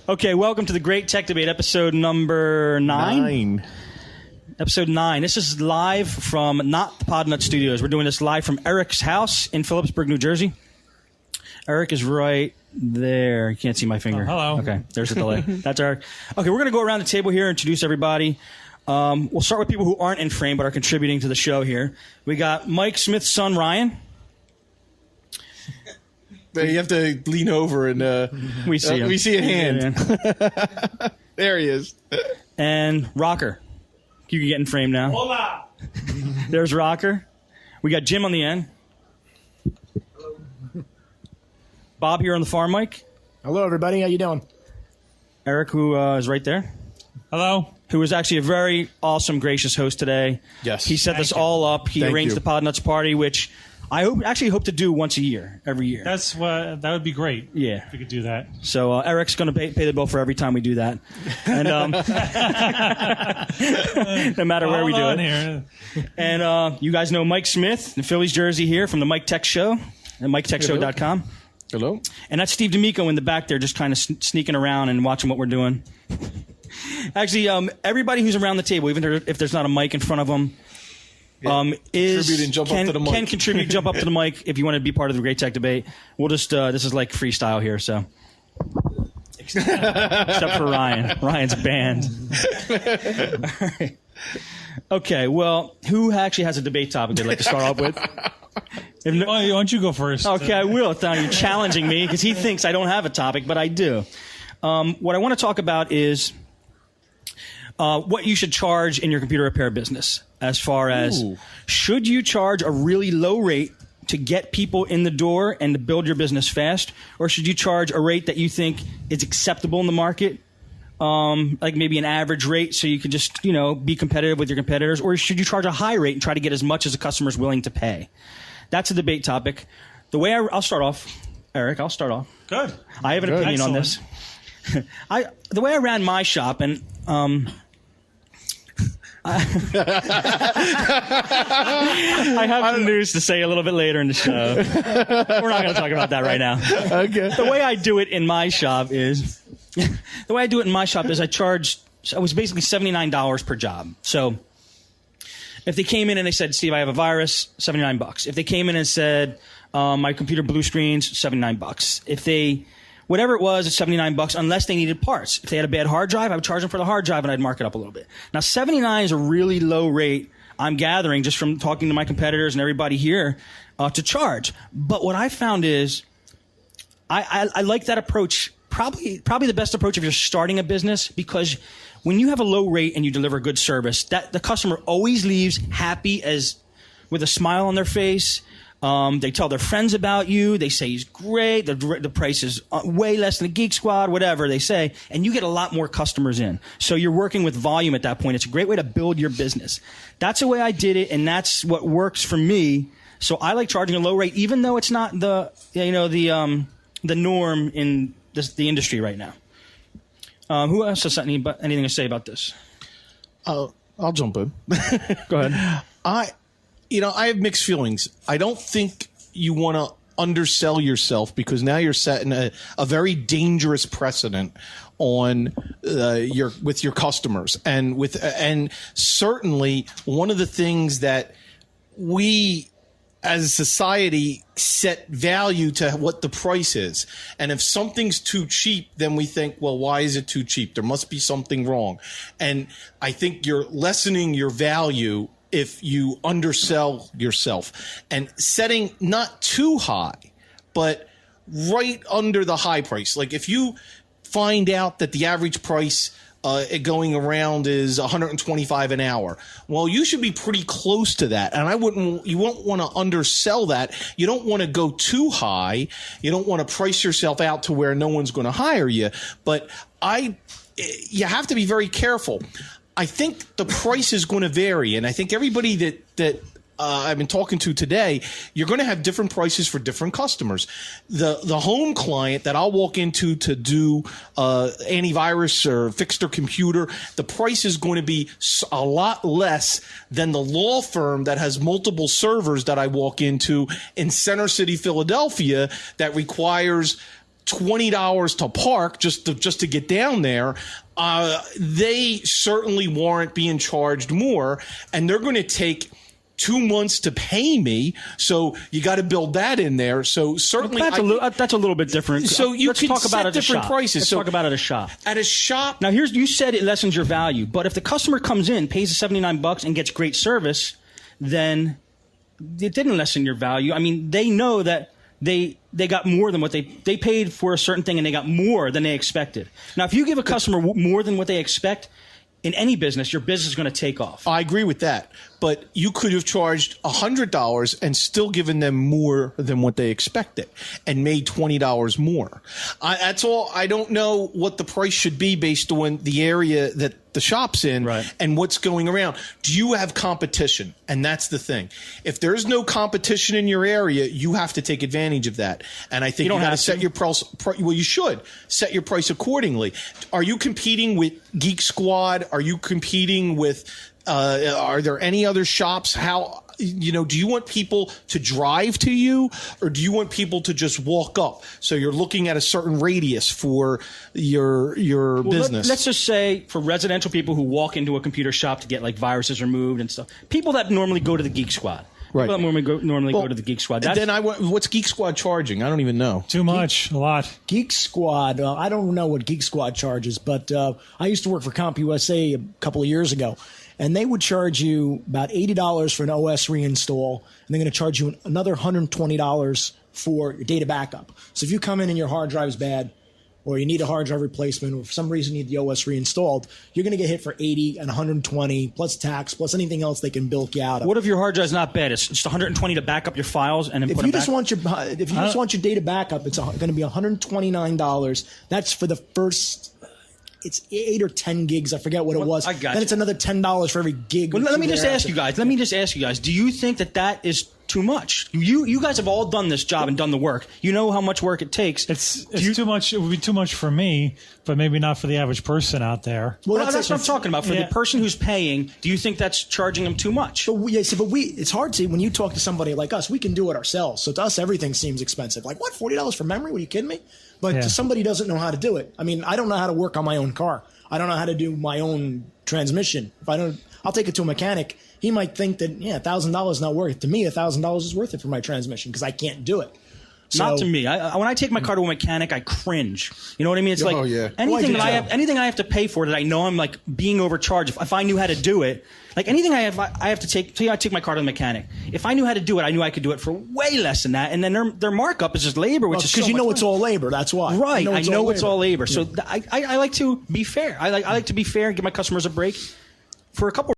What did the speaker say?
Okay, welcome to the Great Tech Debate, episode number 9. Episode 9. This is live from not the Podnutz studios. We're doing this live from Eric's house in Phillipsburg, New Jersey. Eric is right there. You can't see my finger. Hello. Okay, there's a delay. That's Eric. Okay, we're going to go around the table here, introduce everybody. We'll start with people who aren't in frame but are contributing to the show here. We got Mike Smith's son, Ryan. You have to lean over and We see him. we see a hand. Yeah. There he is. And Rocker. You can get in frame now. Hola. There's Rocker. We got Jim on the end. Bob here on the far mic. Hello, everybody. How you doing? Eric, who is right there. Hello. Who was actually a very awesome, gracious host today. Yes. He set this all up. He Thank arranged you. the Podnutz party, which I hope to do once a year, every year. That would be great. Yeah. If we could do that. So Eric's going to pay the bill for every time we do that. And no matter where we do it. Here. And you guys know Mike Smith in Philly's jersey here from the Mike Tech Show at MikeTechShow.com. Hello. And that's Steve D'Amico in the back there just kind of sneaking around and watching what we're doing. Actually, everybody who's around the table, even if there's not a mic in front of them, Contribute and jump up to the mic. Can contribute, jump up to the mic if you want to be part of the Great Tech Debate. We'll just, this is like freestyle here, so. Except for Ryan. Ryan's banned. All right. Okay, well, who actually has a debate topic they'd like to start off with? Why don't you go first? Okay, I will. Now you're challenging me because he thinks I don't have a topic, but I do. What I want to talk about is what you should charge in your computer repair business. As far as, should you charge a really low rate to get people in the door and to build your business fast, or should you charge a rate that you think is acceptable in the market, like maybe an average rate, so you can just be competitive with your competitors, or should you charge a high rate and try to get as much as the customer is willing to pay? That's a debate topic. The way I'll start off, Eric. I'll start off. Good. I have an opinion on this. The way I ran my shop, and I have some news to say a little bit later in the show. We're not going to talk about that right now. Okay. The way I do it in my shop is, I was basically $79 per job. So if they came in and they said, Steve, I have a virus, $79. If they came in and said, my computer blue screens, $79. If they, whatever it was, it's $79 unless they needed parts. If they had a bad hard drive, I would charge them for the hard drive and I'd mark it up a little bit. Now, $79 is a really low rate, I'm gathering just from talking to my competitors and everybody here, to charge. But what I found is I like that approach, probably the best approach if you're starting a business, because when you have a low rate and you deliver good service, that the customer always leaves happy with a smile on their face. They tell their friends about you. They say he's great. The price is way less than the Geek Squad, whatever they say. And you get a lot more customers in. So you're working with volume at that point. It's a great way to build your business. That's the way I did it, and that's what works for me. So I like charging a low rate, even though it's not the norm in the industry right now. Who else has anything to say about this? I'll jump in. Go ahead. I have mixed feelings. I don't think you want to undersell yourself, because now you're setting a very dangerous precedent on with your customers, and certainly one of the things that we as a society set value to what the price is. And if something's too cheap, then we think, well, why is it too cheap? There must be something wrong. And I think you're lessening your value if you undersell yourself and setting not too high, but right under the high price. Like if you find out that the average price going around is $125 an hour, well, you should be pretty close to that. And you won't want to undersell that. You don't want to go too high. You don't want to price yourself out to where no one's going to hire you. But you have to be very careful. I think the price is going to vary, and I think everybody that I've been talking to today, you're going to have different prices for different customers. The home client that I'll walk into to do antivirus or fix their computer, the price is going to be a lot less than the law firm that has multiple servers that I walk into in Center City, Philadelphia, that requires $20 to park just to get down there, they certainly warrant being charged more, and they're going to take 2 months to pay me. So you got to build that in there. So certainly that's a little bit different. So you Let's can talk about set it at a different shop. prices. Let's So talk about it at a shop. At a shop. Now, you said it lessens your value, but if the customer comes in, pays the $79 and gets great service, then it didn't lessen your value. I mean, they know that they got more than what they paid for a certain thing, and they got more than they expected. Now, if you give a customer more than what they expect, in any business, your business is going to take off. I agree with that. But you could have charged $100 and still given them more than what they expected and made $20 more. That's all. I don't know what the price should be based on the area that the shop's in and what's going around. Do you have competition? And that's the thing. If there's no competition in your area, you have to take advantage of that. And I think you got to set your price. Well, you should set your price accordingly. Are you competing with Geek Squad? Are you competing with are there any other shops? How, do you want people to drive to you, or do you want people to just walk up? So you're looking at a certain radius for your business. Let's just say for residential people who walk into a computer shop to get like viruses removed and stuff, people that normally go to the Geek Squad. Right. People that normally go to the Geek Squad. Then what's Geek Squad charging? I don't even know. Too much, a lot. Geek Squad, I don't know what Geek Squad charges, but I used to work for CompUSA a couple of years ago, and they would charge you about $80 for an OS reinstall, and they're going to charge you another $120 for your data backup. So if you come in and your hard drive's bad, or you need a hard drive replacement, or for some reason you need the OS reinstalled, you're going to get hit for $80 and $120 plus tax plus anything else they can bilk you out of. What if your hard drive's not bad? It's just $120 to back up your files and then if put you them just back? If you just want your data backup, it's going to be $129. That's for the first. It's 8 or 10 gigs. I forget what it was. I got then you. it's another $10 for every gig. Well, let me just ask you guys. Do you think that is too much? You guys have all done this job and done the work. You know how much work it takes. It's too much. It would be too much for me, but maybe not for the average person out there. Well, that's what I'm talking about. For the person who's paying, do you think that's charging them too much? It's hard to, when you talk to somebody like us, we can do it ourselves. So to us, everything seems expensive. Like, what, $40 for memory? Are you kidding me? But to somebody who doesn't know how to do it. I mean, I don't know how to work on my own car. I don't know how to do my own transmission. I'll take it to a mechanic. He might think that, $1,000 is not worth it. To me, $1,000 is worth it for my transmission because I can't do it. Not to me. When I take my car to a mechanic, I cringe. You know what I mean? It's anything I have to pay for that I know I'm like being overcharged. If I knew how to do it, like anything I have to take. Say I take my car to the mechanic. If I knew how to do it, I knew I could do it for way less than that. And then their markup is just labor, which is because it's all labor. That's why. Right. I know it's all labor. So I like to be fair. I like to be fair and give my customers a break for a couple